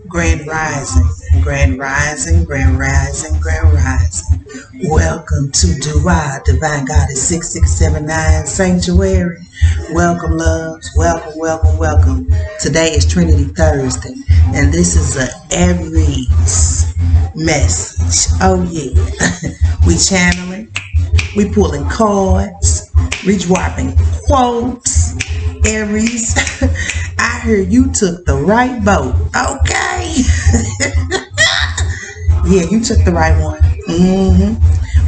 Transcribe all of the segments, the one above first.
Grand Rising, Grand Rising, Grand Rising, Grand Rising. Welcome to Dua Divine Goddess6679 Sanctuary. Welcome, loves. Welcome, welcome, welcome. Today is Trinity Thursday, and this is a Aries message. Oh yeah, we channeling, we pulling cards, we dropping quotes. Aries, I heard you took the right boat. Okay. Yeah, you took the right one.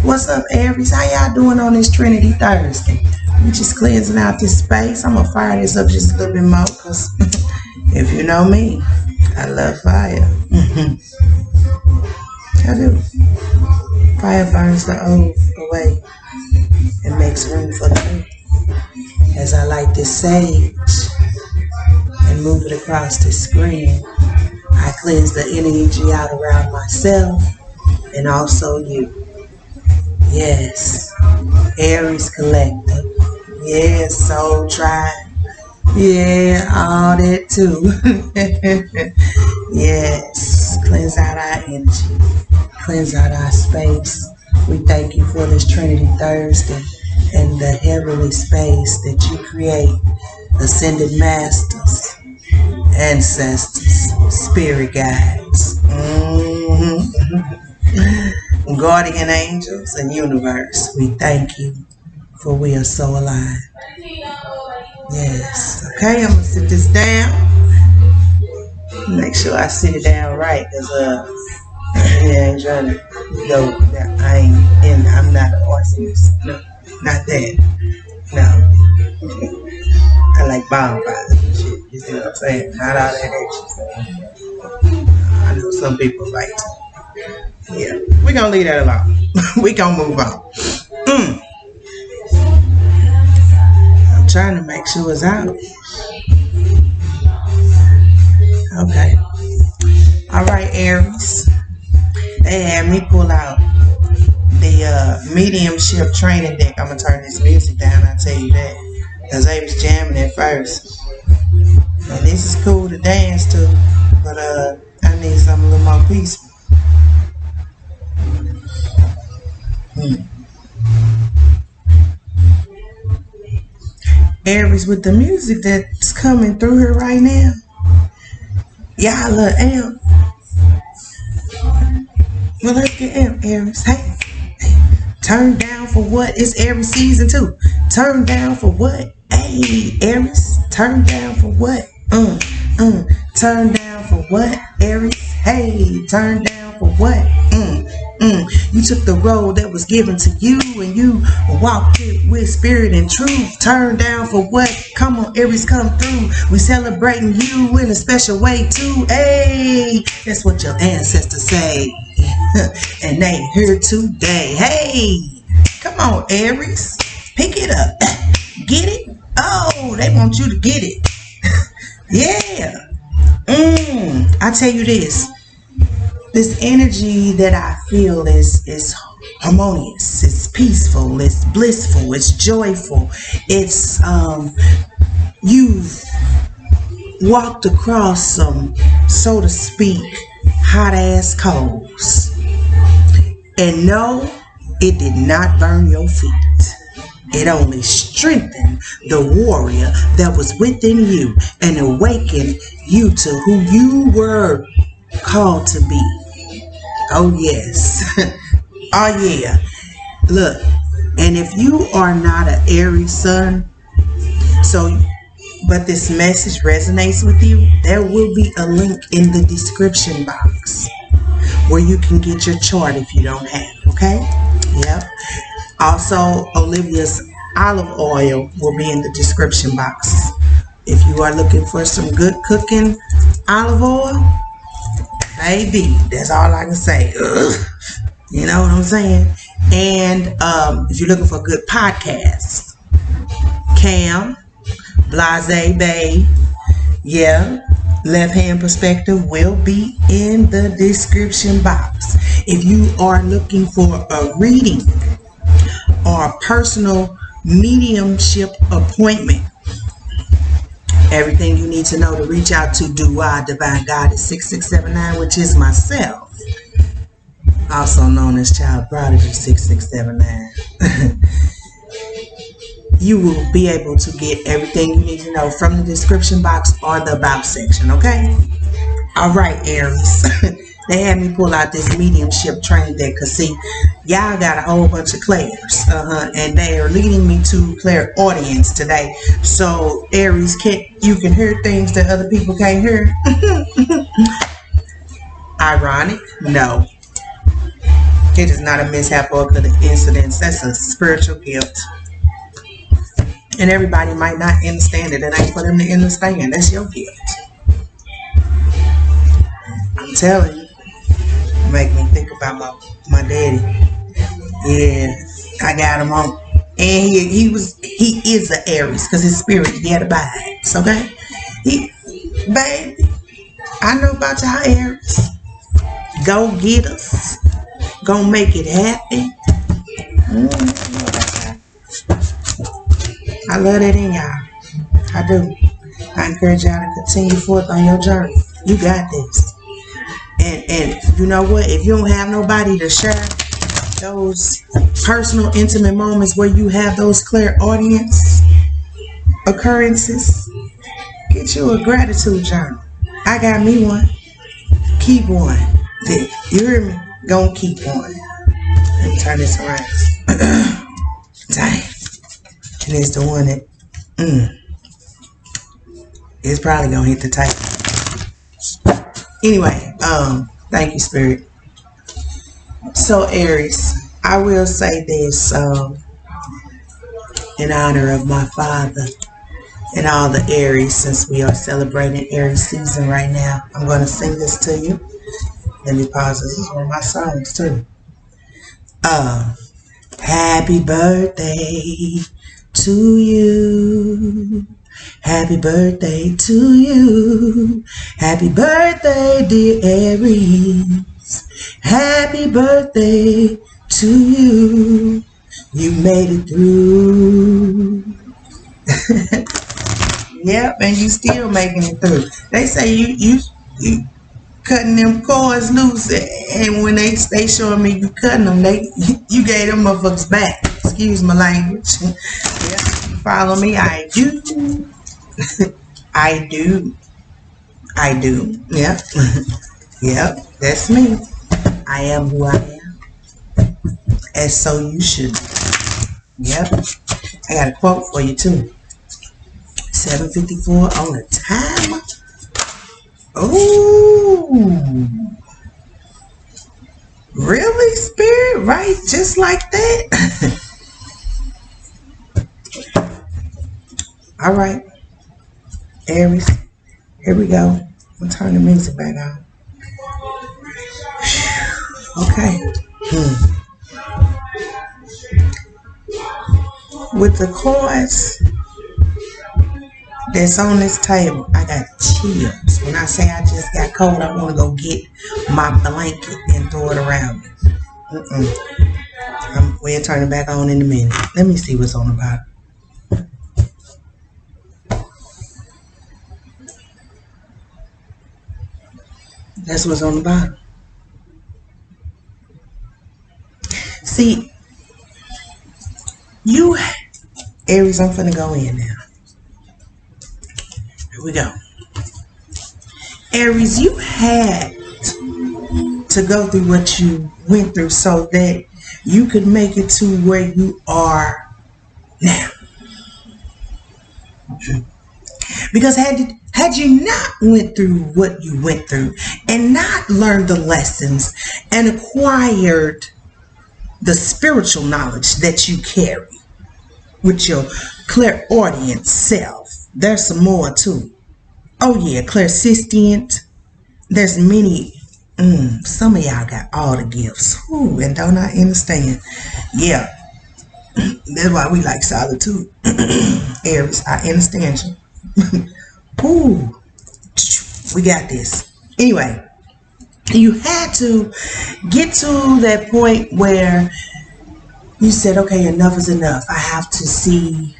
What's up, Aries? How y'all doing on this Trinity Thursday? We just cleansing out this space. I'm gonna fire this up just a little bit more because if you know me, I love fire. I do. Fire burns the old away and makes room for the new. As I light this sage and move it across the screen, I cleanse the energy out around myself and also you. Yes, Aries Collective. Yes, Soul Tribe. Yeah, all that too. Yes, cleanse out our energy, cleanse out our space. We thank you for this Trinity Thursday and the heavenly space that you create. Ascended Masters, Ancestors, Spirit Guides, Guardian Angels, and Universe. We thank you for we are so alive. Yes. Okay, I'm going to sit this down. Make sure I sit it down right because I ain't trying to go. I'm not an arsonist. No, not that. No. I like bonfires and shit. You see what I'm saying? Not all that extra stuff. I know some people like to. Yeah. We're going to leave that alone. We're going to move on. I'm trying to make sure it's out. Okay. All right, Aries. They had me pull out the mediumship training deck. I'm going to turn this music down, I'll tell you that. Because they was jamming at first. And this is cool to dance to, but I need something a little more peaceful. Aries, with the music that's coming through here right now, y'all look amp. Well, let's get amp, Aries. Hey, turn down for what? It's Aries season 2. Turn down for what? Hey, Aries, turn down for what? Turn down for what, Aries? Hey, turn down for what? You took the road that was given to you and you walked it with spirit and truth. Turn down for what? Come on, Aries, come through. We celebrating you in a special way too. Hey, that's what your ancestors say. And they here today. Hey, come on, Aries. Pick it up. Get it? Oh, they want you to get it. Yeah. I tell you this. This energy that I feel is harmonious. It's peaceful. It's blissful. It's joyful. It's you've walked across some, so to speak, hot ass coals. And no, it did not burn your feet. It only strengthened the warrior that was within you and awakened you to who you were called to be. Oh, yes. Oh, yeah. Look, and if you are not an Aries sun, but this message resonates with you, there will be a link in the description box where you can get your chart if you don't have it, okay? Yep. Also, Olivia's olive oil will be in the description box. If you are looking for some good cooking olive oil, baby, that's all I can say. Ugh. You know what I'm saying? And if you're looking for a good podcast, Cam, Blase Bay, yeah, Left Hand Perspective will be in the description box. If you are looking for a reading or a personal mediumship appointment, Everything you need to know to reach out to Dua Divine Goddess6679, which is myself, also known as Child Prodigy 6679. You will be able to get everything you need to know from the description box or the about section, okay? All right, Aries. They had me pull out this mediumship training deck because, see, y'all got a whole bunch of clairs, and they are leading me to clairaudience today. So, Aries, you can hear things that other people can't hear. Ironic? No. It is not a mishap or an incident. That's a spiritual gift. And everybody might not understand it. It ain't for them to understand. That's your gift. I'm telling you. Make me think about my daddy. Yeah, I got him on. And he is an Aries because his spirit, he had abides, okay? Baby, I know about y'all Aries. Go get us. Go make it happen. I love that in y'all. I do. I encourage y'all to continue forth on your journey. You got this. And you know what? If you don't have nobody to share those personal, intimate moments where you have those clairaudience occurrences, get you a gratitude journal. I got me one. Keep one. You hear me? Gonna keep one. Let me turn this around. Dang. And it's the one that it's probably gonna hit the type. Anyway, thank you, Spirit. So, Aries, I will say this in honor of my father and all the Aries, since we are celebrating Aries season right now. I'm going to sing this to you. Let me pause. This is one of my songs, too. Happy birthday to you. Happy birthday to you. Happy birthday, dear Aries. Happy birthday to you. You made it through. Yep, and you still making it through. They say you cutting them cords loose, and when they showing me you cutting them, you gave them motherfuckers back. Excuse my language. Yeah, follow me. I do. I do. Yep. Yep, that's me. I am who I am. And so you should. Yep. I got a quote for you too. 7:54 on the time. Ooh. Really, Spirit? Right? Just like that? All right. Aries, here we go. I'll turn the music back on. Okay. With the cards that's on this table, I got chills. When I say I just got cold, I want to go get my blanket and throw it around me. We'll turn it back on in a minute. Let me see what's on the bottom. That's what's on the bottom. See, you, Aries, I'm finna go in now. Here we go. Aries, you had to go through what you went through so that you could make it to where you are now. Because had you not went through what you went through and not learned the lessons and acquired the spiritual knowledge that you carry with your clairaudient self, there's some more too. Oh yeah, clairsentient. There's many. Some of y'all got all the gifts. Ooh, and don't I understand? Yeah, that's why we like solitude. Aries, I understand you. Ooh, we got this. Anyway, you had to get to that point where you said, okay, enough is enough. I have to see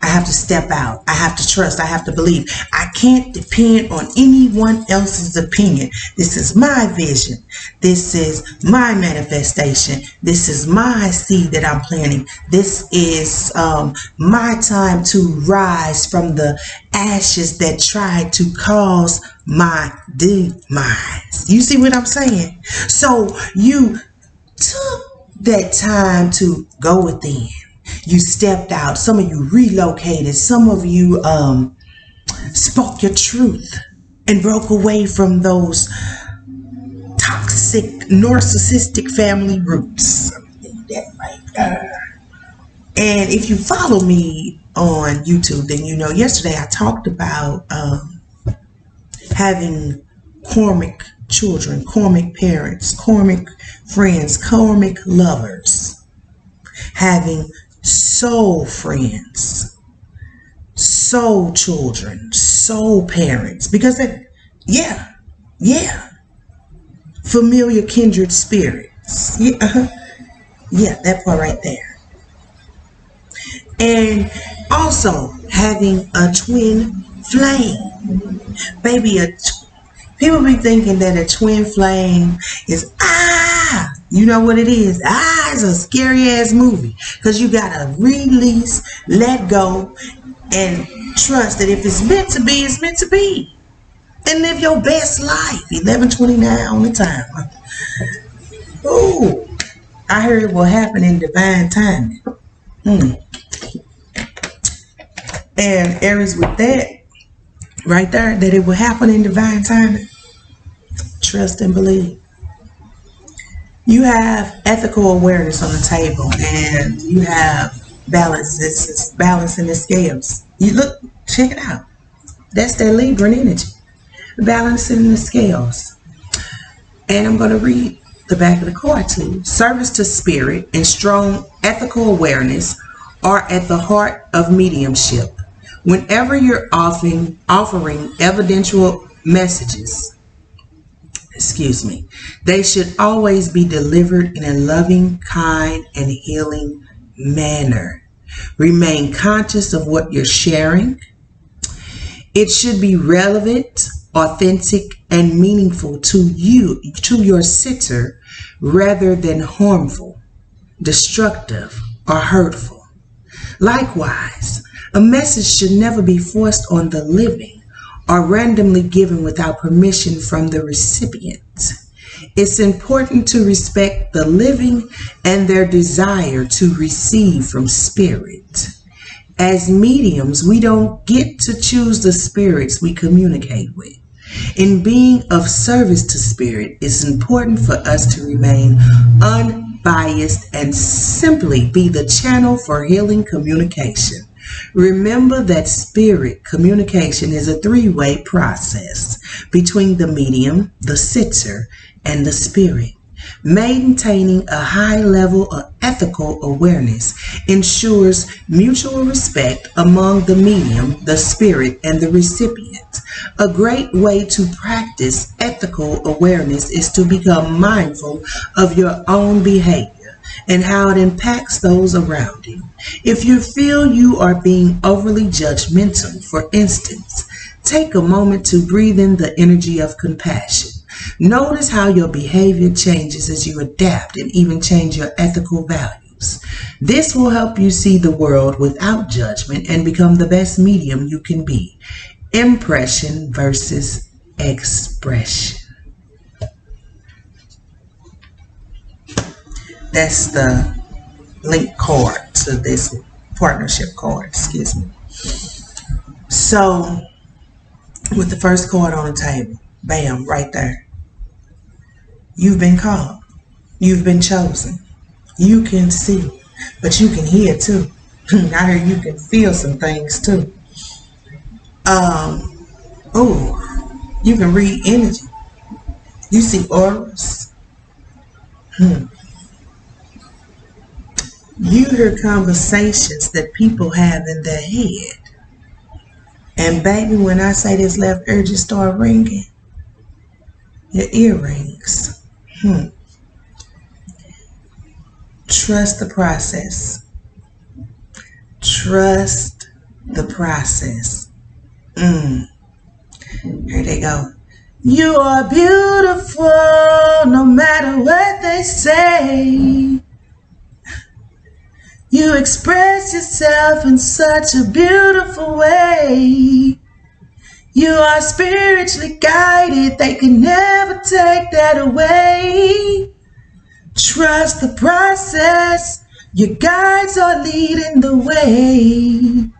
I have to step out. I have to trust. I have to believe. I can't depend on anyone else's opinion. This is my vision. This is my manifestation. This is my seed that I'm planting. This is my time to rise from the ashes that tried to cause my demise. You see what I'm saying? So you took that time to go within. You stepped out. Some of you relocated. Some of you spoke your truth and broke away from those toxic, narcissistic family roots. That right there. And if you follow me on YouTube, then you know yesterday I talked about having karmic children, karmic parents, karmic friends, karmic lovers, having soul friends, soul children, soul parents, because that, yeah, familiar kindred spirits, yeah, that part right there. And also having a twin flame, baby. People be thinking that a twin flame is you know what it is? It's a scary ass movie, because you gotta release, let go, and trust that if it's meant to be, it's meant to be, and live your best life. 11:29 on the time. Ooh, I heard what happened in divine timing. And Aries, with that right there, that it will happen in divine timing. Trust and believe. You have ethical awareness on the table, and you have balance. This is balance in the scales. You look, check it out. That's that Libran energy. Balance in the scales. And I'm going to read the back of the card too. Service to spirit and strong ethical awareness are at the heart of mediumship. Whenever you're offering evidential messages, they should always be delivered in a loving, kind, and healing manner. Remain conscious of what you're sharing. It should be relevant, authentic, and meaningful to you, to your sitter, rather than harmful, destructive, or hurtful. Likewise, a message should never be forced on the living or randomly given without permission from the recipient. It's important to respect the living and their desire to receive from spirit. As mediums, we don't get to choose the spirits we communicate with. In being of service to spirit, it's important for us to remain unbiased and simply be the channel for healing communication. Remember that spirit communication is a three-way process between the medium, the sitter, and the spirit. Maintaining a high level of ethical awareness ensures mutual respect among the medium, the spirit, and the recipient. A great way to practice ethical awareness is to become mindful of your own behavior and how it impacts those around you. If you feel you are being overly judgmental, for instance, take a moment to breathe in the energy of compassion. Notice how your behavior changes as you adapt and even change your ethical values. This will help you see the world without judgment and become the best medium you can be. Impression versus expression. That's the link card to this partnership card, excuse me. So, with the first card on the table, bam, right there. You've been called. You've been chosen. You can see, but you can hear too. I heard you can feel some things too. You can read energy. You see auras. You hear conversations that people have in their head. And baby, when I say this left ear just start ringing, your earrings. Trust the process. Trust the process. Here they go. You are beautiful no matter what they say. You express yourself in such a beautiful way. You are spiritually guided. They can never take that away. Trust the process. Your guides are leading the way.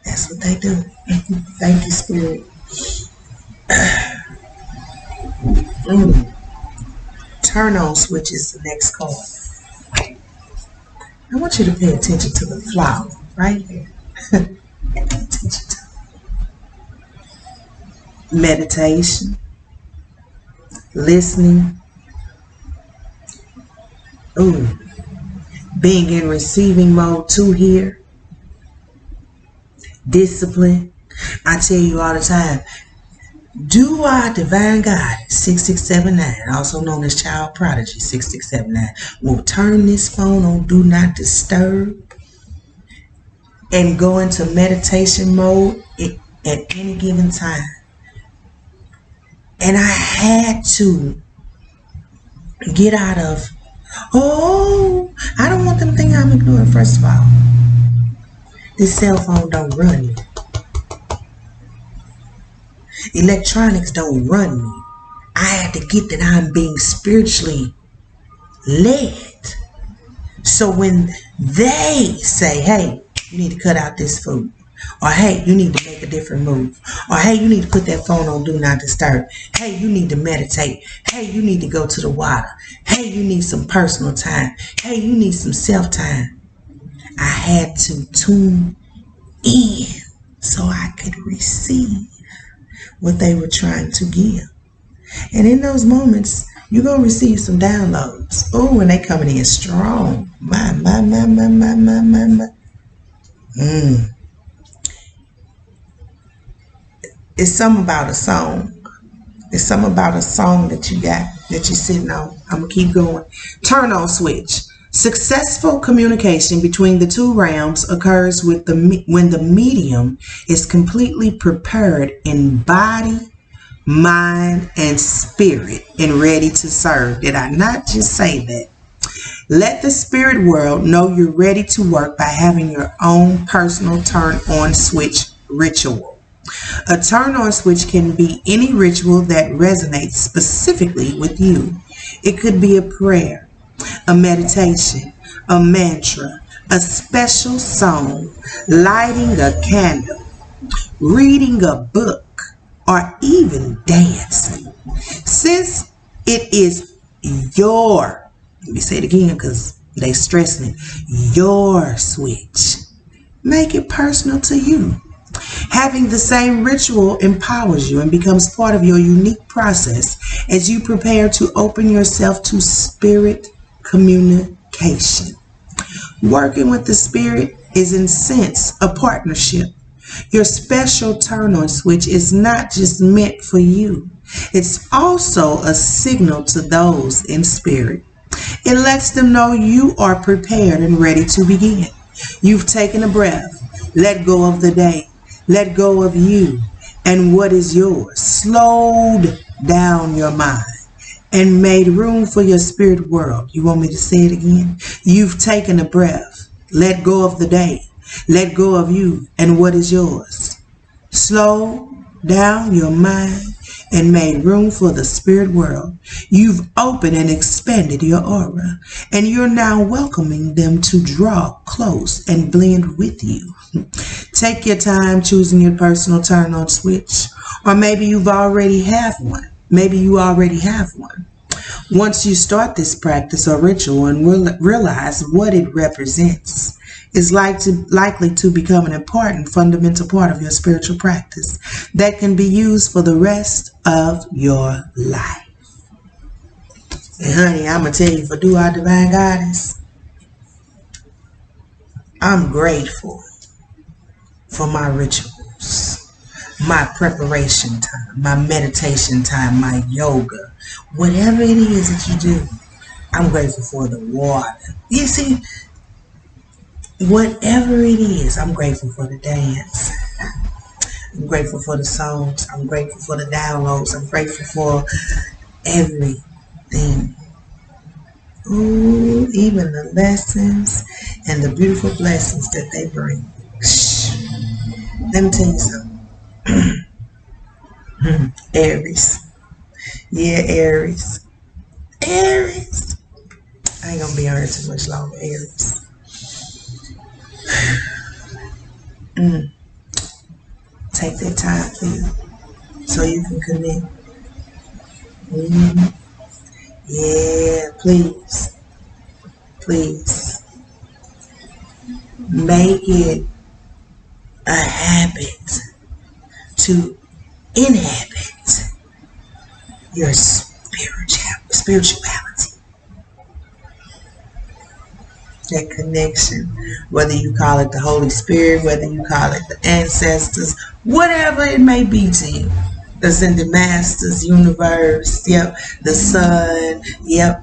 That's what they do. Thank you, Spirit. Turn on switch is the next card. I want you to pay attention to the flower right here. Pay attention to meditation, listening, being in receiving mode too here, discipline. I tell you all the time, Dua Divine Goddess6679, also known as Child Prodigy 6679, will turn this phone on Do Not Disturb and go into meditation mode at any given time. And I had to get out of, I don't want them thinking I'm ignoring. First of all, this cell phone don't run me. Electronics don't run me. I had to get that I'm being spiritually led. So when they say, hey, you need to cut out this food, or hey, you need to make a different move, or hey, you need to put that phone on Do Not Disturb, hey, you need to meditate, hey, you need to go to the water, hey, you need some personal time, hey, you need some self-time, I had to tune in so I could receive what they were trying to give. And in those moments, you're going to receive some downloads. And they coming in strong. My. It's something about a song. It's something about a song that you got, that you're sitting on. I'm going to keep going. Turn on switch. Successful communication between the two realms occurs when the medium is completely prepared in body, mind, and spirit and ready to serve. Did I not just say that? Let the spirit world know you're ready to work by having your own personal turn-on switch ritual. A turn-on switch can be any ritual that resonates specifically with you. It could be a prayer, a meditation, a mantra, a special song, lighting a candle, reading a book, or even dancing. Since it is your, let me say it again because they stressing it, your switch, make it personal to you. Having the same ritual empowers you and becomes part of your unique process as you prepare to open yourself to spirit communication. Working with the spirit is in a sense a partnership. Your special turn-on switch is not just meant for you. It's also a signal to those in spirit. It lets them know you are prepared and ready to begin. You've taken a breath, let go of the day, let go of you and what is yours. Slowed down your mind and made room for your spirit world. You want me to say it again? You've taken a breath, let go of the day, let go of you and what is yours. Slow down your mind and made room for the spirit world. You've opened and expanded your aura, and you're now welcoming them to draw close and blend with you. Take your time choosing your personal turn-on switch, or maybe you already have one. Once you start this practice or ritual and realize what it represents, is likely to become an important fundamental part of your spiritual practice that can be used for the rest of your life. And honey, I'm going to tell you, for Dua Divine Goddess, I'm grateful for my rituals, my preparation time, my meditation time, my yoga, whatever it is that you do. I'm grateful for the water. You see, Whatever it is, I'm grateful for the dance. I'm grateful for the songs. I'm grateful for the downloads. I'm grateful for everything. Ooh, even the lessons and the beautiful blessings that they bring. Let me tell you something. Aries. Yeah, Aries. Aries. I ain't gonna be on here too much longer, Aries. Take that time for you so you can connect. Yeah, please. Please. Make it a habit to inhabit your spirituality. That connection, whether you call it the Holy Spirit, whether you call it the ancestors, whatever it may be to you. Ascended Masters, universe, yep, the sun, yep,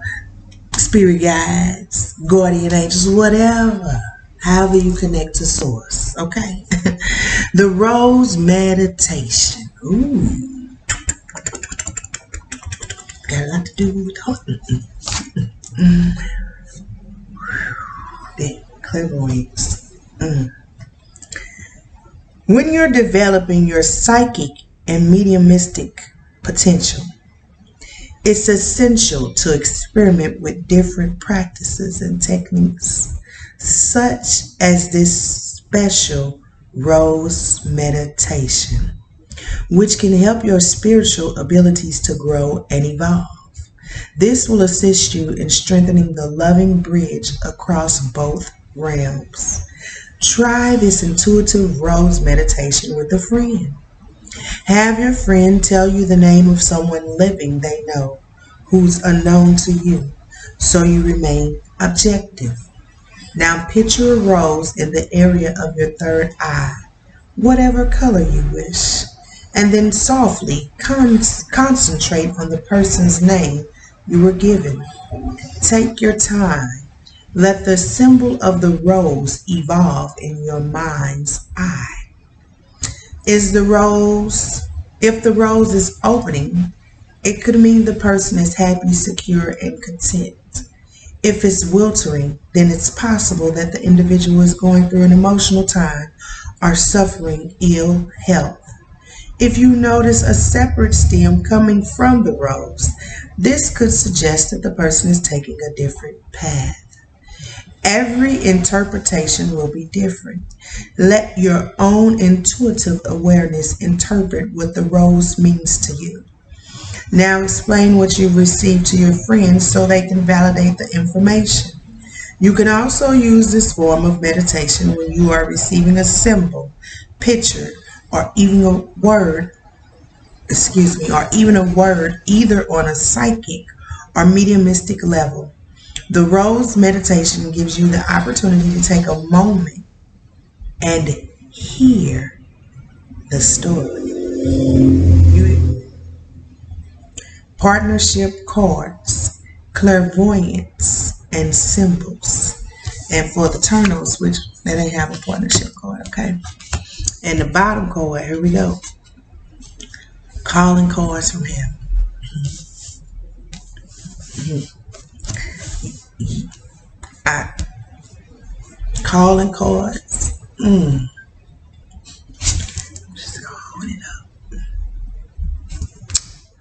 spirit guides, guardian angels, whatever. However you connect to source, okay? The Rose Meditation. Ooh. Got a lot to do with that clairvoyance. When you're developing your psychic and mediumistic potential, it's essential to experiment with different practices and techniques, such as this special Rose Meditation, which can help your spiritual abilities to grow and evolve. This will assist you in strengthening the loving bridge across both realms. Try this intuitive Rose Meditation with a friend. Have your friend tell you the name of someone living they know who's unknown to you, so you remain objective. Now picture a rose in the area of your third eye, whatever color you wish, and then softly concentrate on the person's name you were given. Take your time. Let the symbol of the rose evolve in your mind's eye. If the rose is opening, it could mean the person is happy, secure, and content. If it's wilting, then it's possible that the individual is going through an emotional time or suffering ill health. If you notice a separate stem coming from the rose, this could suggest that the person is taking a different path. Every interpretation will be different. Let your own intuitive awareness interpret what the rose means to you. Now explain what you've received to your friends so they can validate the information. You can also use this form of meditation when you are receiving a symbol, picture, or even a word, either on a psychic or mediumistic level. The Rose Meditation gives you the opportunity to take a moment and hear the story. Partnership cards, clairvoyance, and symbols. And for the Eternals, which they didn't have a partnership card, okay? And the bottom card, here we go. Calling cards from heaven. Calling cards. Just gonna hold it up.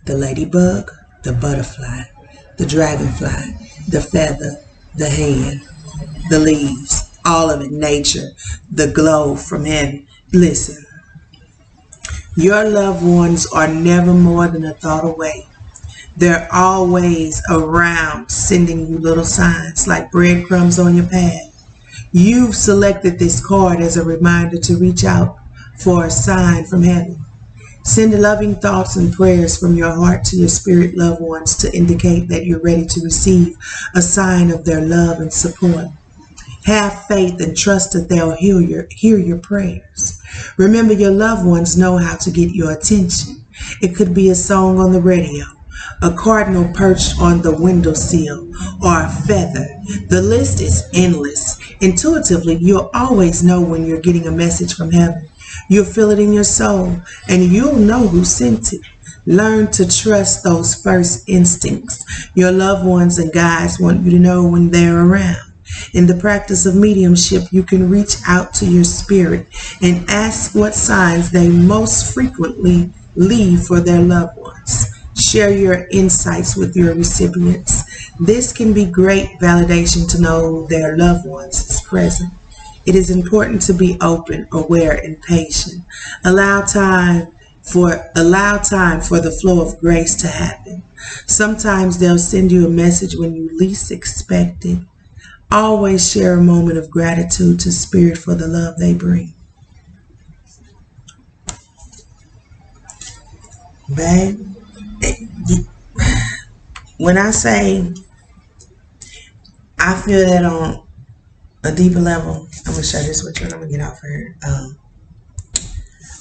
The ladybug, the butterfly, the dragonfly, the feather, the hand, the leaves, all of it, nature, the glow from heaven. Listen, your loved ones are never more than a thought away. They're always around, sending you little signs like breadcrumbs on your path. You've selected this card as a reminder to reach out for a sign from heaven. Send loving thoughts and prayers from your heart to your spirit loved ones to indicate that you're ready to receive a sign of their love and support. Have faith and trust that they'll hear your prayers. Remember, your loved ones know how to get your attention. It could be a song on the radio, a cardinal perched on the windowsill, or a feather. The list is endless. Intuitively, you'll always know when you're getting a message from heaven. You'll feel it in your soul, and you'll know who sent it. Learn to trust those first instincts. Your loved ones and guides want you to know when they're around. In the practice of mediumship, you can reach out to your spirit and ask what signs they most frequently leave for their loved ones. Share your insights with your recipients. This can be great validation to know their loved ones is present. It is important to be open, aware, and patient. Allow time for the flow of grace to happen. Sometimes they'll send you a message when you least expect it. Always share a moment of gratitude to Spirit for the love they bring. Babe, when I say I feel that on a deeper level, I'm going to share this with you and I'm going to get off here.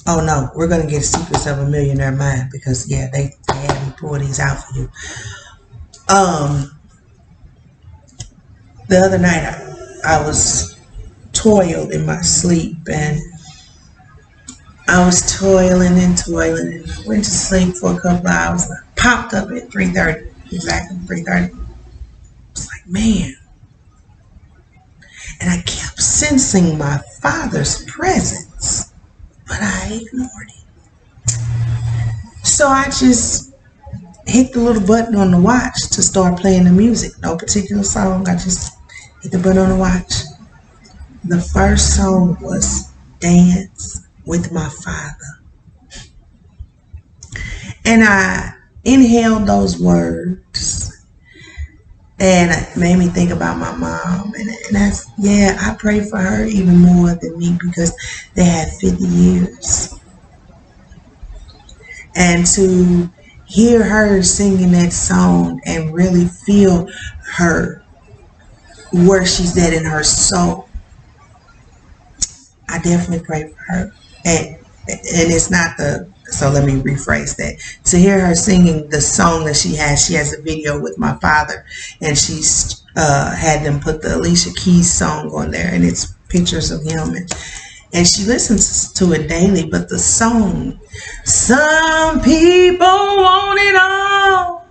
Oh no, we're going to get Secrets of a Millionaire Mind because, yeah, they had me pull these out for you. The other night, I was toiled in my sleep, and I was toiling and went to sleep for a couple of hours. And I popped up at 3:30, exactly 3:30. I was like, man. And I kept sensing my father's presence, but I ignored it. So I just hit the little button on the watch to start playing the music. No particular song. I just hit the button on the watch. The first song was Dance with My Father. And I inhaled those words. And it made me think about my mom. And that's, yeah, I pray for her even more than me because they had 50 years. And to hear her singing that song and really feel her, where she's at in her soul, I definitely pray for her. And it's not so let me rephrase that. To hear her singing the song that she has a video with my father, and she's had them put the Alicia Keys song on there, and it's pictures of him, and she listens to it daily. But the song, some people want it all,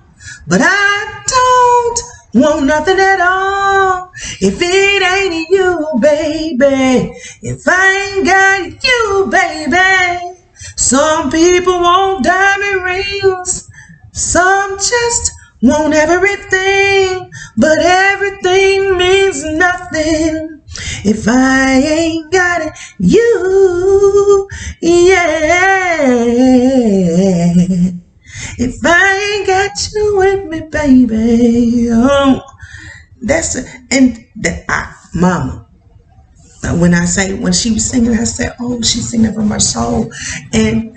but I don't want nothing at all. If it ain't you, baby, if I ain't got you, baby. Some people want diamond rings, some just want everything, but everything means nothing if I ain't got it, you, yeah. If I ain't got you with me, baby, oh, that's it. And mama, when she was singing, I said, oh, she's singing from her soul. And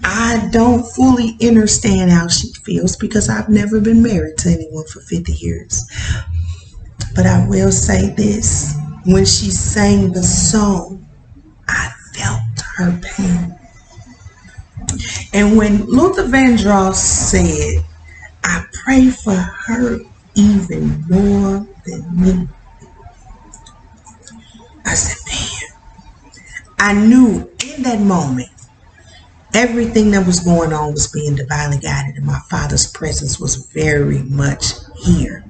I don't fully understand how she feels because I've never been married to anyone for 50 years. But I will say this. When she sang the song, I felt her pain. And when Luther Vandross said, I pray for her even more than me, I said, man, I knew in that moment everything that was going on was being divinely guided, and my father's presence was very much here.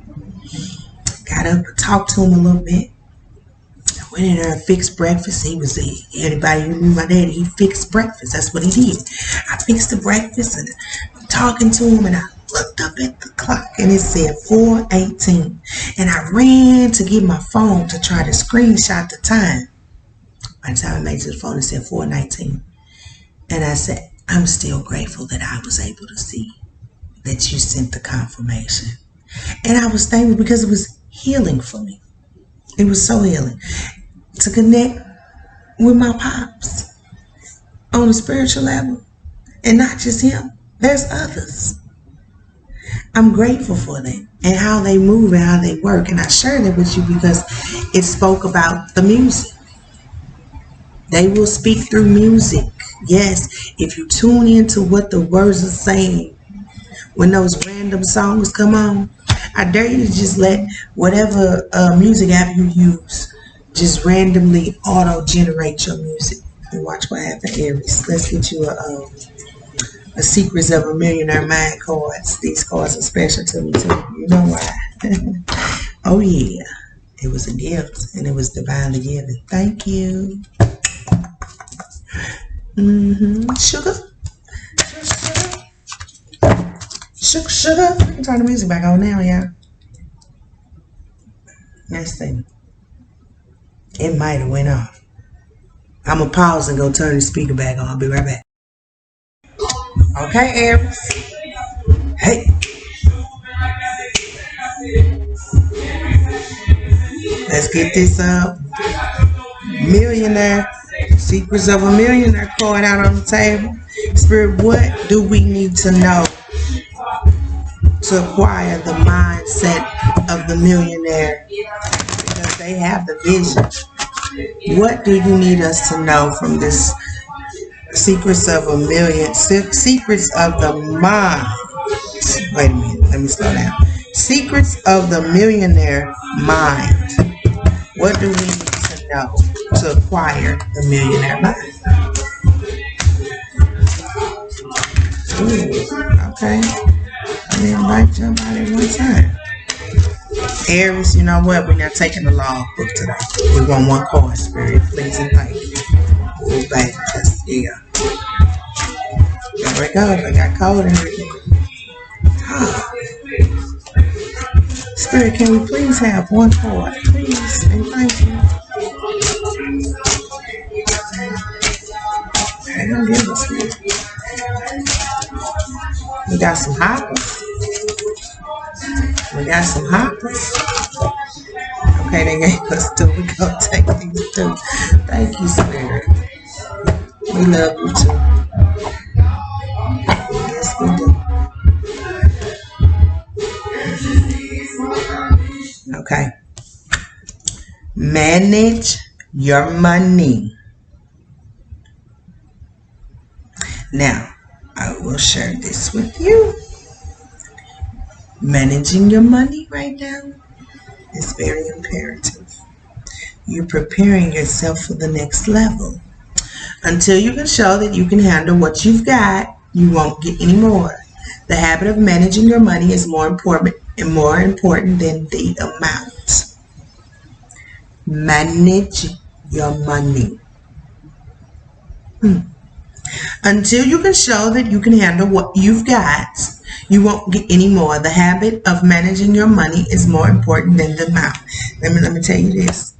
Got up and talked to him a little bit. I went in there and fixed breakfast. Anybody who knew my daddy, he fixed breakfast. That's what he did. I fixed the breakfast and I'm talking to him, and I looked up at the clock and it said 4:18. And I ran to get my phone to try to screenshot the time. By the time I made it to the phone, it said 4:19. And I said, I'm still grateful that I was able to see that you sent the confirmation. And I was thankful because it was healing for me. It was so healing to connect with my pops on a spiritual level. And not just him. There's others. I'm grateful for that and how they move and how they work. And I shared it with you because it spoke about the music. They will speak through music. Yes, if you tune into what the words are saying, when those random songs come on, I dare you to just let whatever music app you use just randomly auto-generate your music. And watch what happens, Aries. Let's get you a Secrets of a Millionaire Mind cards. These cards are special to me too. You know why? Oh yeah. It was a gift and it was divinely given. Thank you. Sugar. Sugar. We can turn the music back on now, y'all. Let's see. It might have went off. I'm going to pause and go turn the speaker back on. I'll be right back. Okay, Aries. Hey. Let's get this millionaire, Secrets of a Millionaire card out on the table. Spirit, what do we need to know to acquire the mindset of the millionaire? Because they have the vision. What do you need us to know from this Secrets of a Million, Secrets of the Mind? Wait a minute, let me slow down. Secrets of the Millionaire Mind. What do we need to know to acquire the millionaire mind? Ooh, okay. Let me invite somebody one time. Aries, you know what? We're not taking the law book today. We want one card, Spirit. Please invite. Ooh, baby. Yeah. There we go. I got code and everything. Spirit, can we please have one card? Please and thank you. They don't give us one. We got some hoppers. Okay, they gave us two. We gonna take these two. Thank you, Spirit. We love you too. Yes, we do. Okay. Manage your money. Now, I will share this with you. Managing your money right now is very imperative. You're preparing yourself for the next level. Until you can show that you can handle what you've got, you won't get any more. The habit of managing your money is more important than the amount. Manage your money. Until you can show that you can handle what you've got, you won't get any more. The habit of managing your money is more important than the amount. Let me tell you this.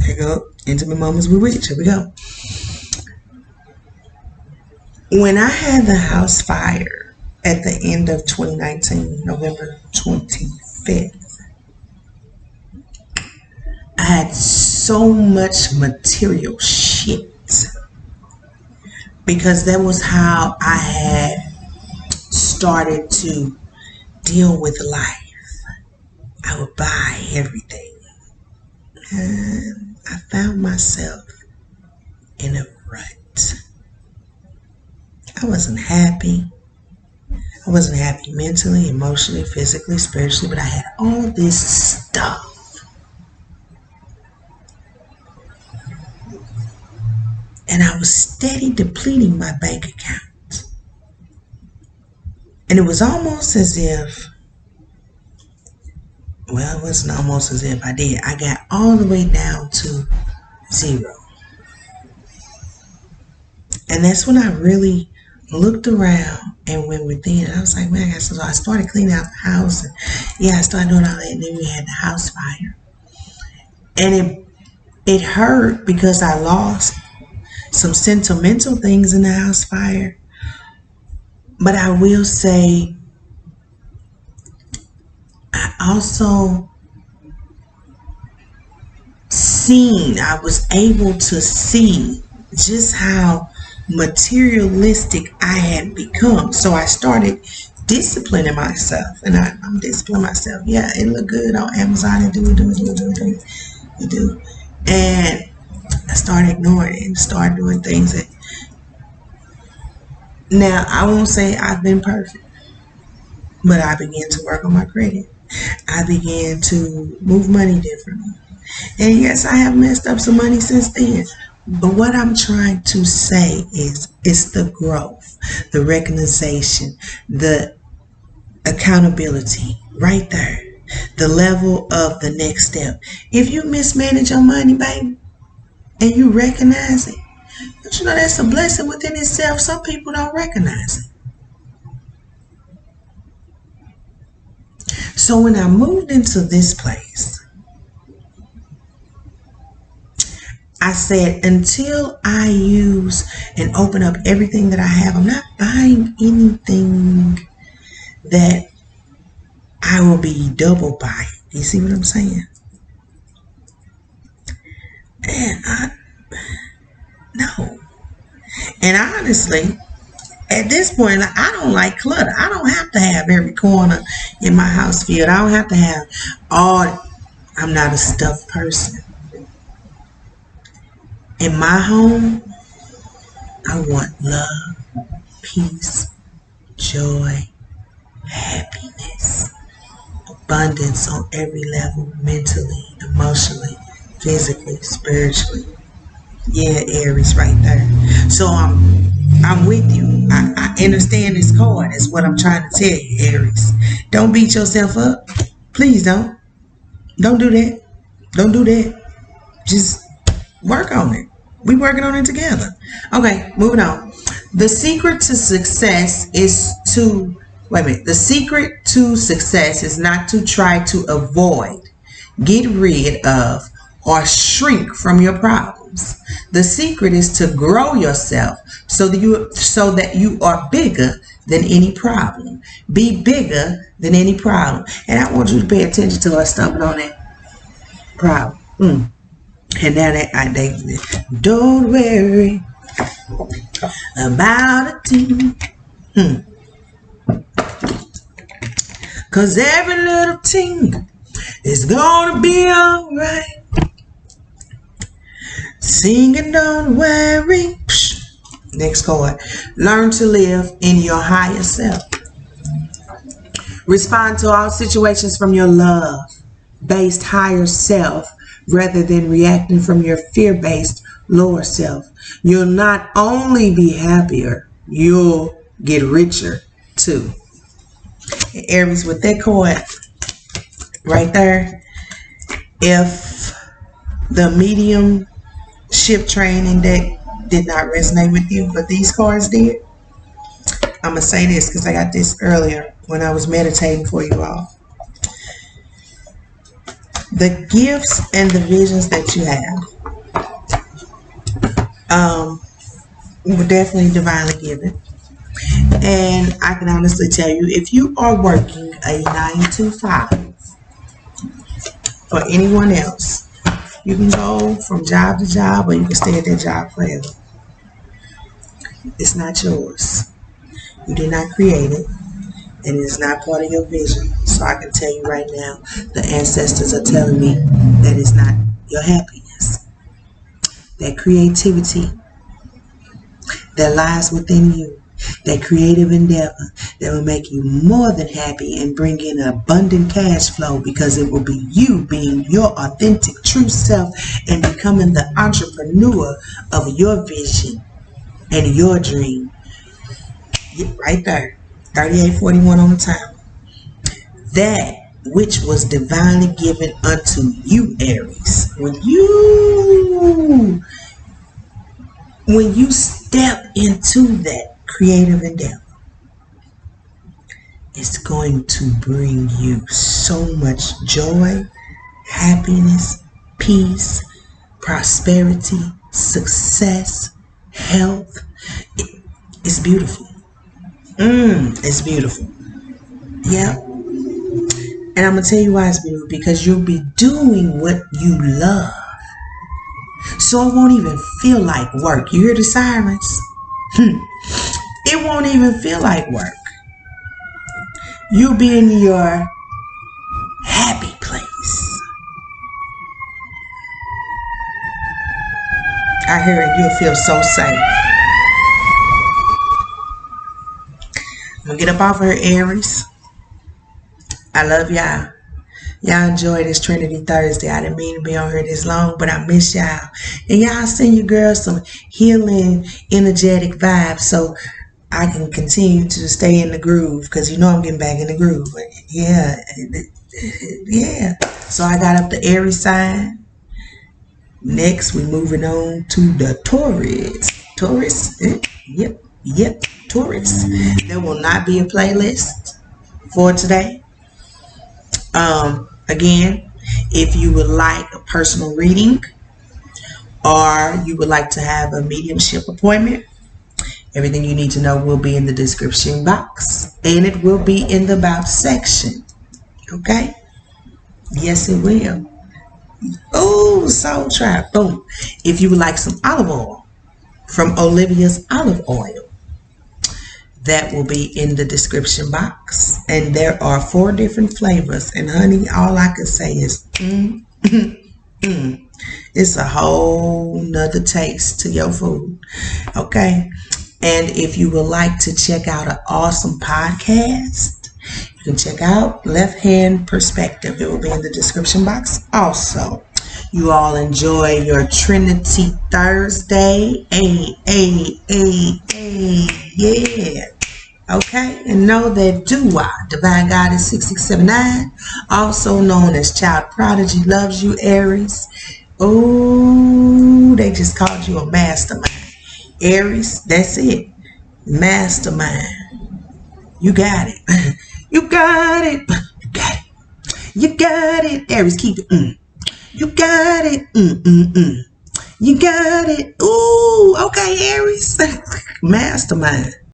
Here we go. Intimate moments with Rich. Here we go. When I had the house fire at the end of 2019, November 25th, I had so much material shit. Because that was how I had started to deal with life. I would buy everything. And I found myself in a rut. I wasn't happy. I wasn't happy mentally, emotionally, physically, spiritually, but I had all this stuff. And I was steady depleting my bank account. And it was almost as if, well, it wasn't almost as if I did. I got all the way down to 0. And that's when I really looked around and went within. I was like, man, so I started cleaning out the house. And yeah, I started doing all that. And then we had the house fire. And it hurt because I lost some sentimental things in the house fire. But I will say, I also I was able to see just how materialistic I had become. So I started disciplining myself. And I'm disciplining myself. Yeah, it looked good on Amazon. And do. And I started ignoring it and started doing things that, now I won't say I've been perfect. But I began to work on my credit. I began to move money differently. And yes, I have messed up some money since then. But what I'm trying to say is it's the growth, the recognition, the accountability right there. The level of the next step. If you mismanage your money, baby, and you recognize it, don't you know that's a blessing within itself? Some people don't recognize it. So when I moved into this place, I said, until I use and open up everything that I have, I'm not buying anything that I will be double buying. You see what I'm saying? And no. And honestly, at this point, I don't like clutter. I don't have to have every corner in my house filled. I don't have to have all. I'm not a stuffed person. In my home, I want love, peace, joy, happiness, abundance on every level, mentally, emotionally, physically, spiritually. Yeah, Aries right there. So I'm with you. I understand this card is what I'm trying to tell you, Aries. Don't beat yourself up. Please don't. Don't do that. Don't do that. Just work on it. We working on it together. Okay, moving on. The secret to success is to the secret to success is not to try to avoid, get rid of, or shrink from your problems. The secret is to grow yourself so that you are bigger than any problem. Be bigger than any problem. And I want you to pay attention to us stumbling on that problem. And now they don't worry about a thing. 'Cause every little thing is gonna be alright. Singing don't worry. Next card. Learn to live in your higher self. Respond to all situations from your love-based higher self rather than reacting from your fear-based lower self. You'll not only be happier, you'll get richer too. Aries, with that card right there, if the mediumship training deck did not resonate with you, but these cards did, I'm going to say this because I got this earlier when I was meditating for you all. The gifts and the visions that you have were definitely divinely given. And I can honestly tell you, if you are working a 9 to 5 for anyone else, you can go from job to job or you can stay at that job forever. It's not yours. You did not create it. And it's not part of your vision. So I can tell you right now, the ancestors are telling me that it's not your happiness. That creativity that lies within you, that creative endeavor that will make you more than happy and bring in abundant cash flow, because it will be you being your authentic true self and becoming the entrepreneur of your vision and your dream. Right there. 3841 on the time. That which was divinely given unto you, Aries. When you step into that creative endeavor, it's going to bring you so much joy, happiness, peace, prosperity, success, health. It's beautiful. It's beautiful. Yeah. And I'm going to tell you why it's beautiful. Because you'll be doing what you love. So it won't even feel like work. You hear the sirens? It won't even feel like work. You'll be in your happy place. I hear it. You'll feel so safe. I'm going to get up off of her, Aries. I love y'all. Y'all enjoy this Trinity Thursday. I didn't mean to be on here this long, but I miss y'all. And y'all send your girls some healing, energetic vibes so I can continue to stay in the groove, because you know I'm getting back in the groove. Yeah. Yeah. So I got up the Aries sign. Next, we moving on to the Taurus. Taurus? Yep. Taurus. There will not be a playlist for today. Again, if you would like a personal reading or you would like to have a mediumship appointment, everything you need to know will be in the description box, and it will be in the about section. Okay? Yes, it will. Oh, Soul Trap. Boom. If you would like some olive oil from Olivia's Olive Oil, that will be in the description box. And there are 4 different flavors. And honey, all I can say is, it's a whole nother taste to your food. Okay? And if you would like to check out an awesome podcast, you can check out Left Hand Perspective. It will be in the description box also. You all enjoy your Trinity Thursday. Yeah. Okay? And know that Dua Divine Goddess6679, also known as Child Prodigy, loves you, Aries. Oh, they just called you a mastermind. Aries, that's it. Mastermind. You got it. You got it. You got it. You got it. Aries, keep it. You got it. You got it. Ooh, okay, Aries. Mastermind.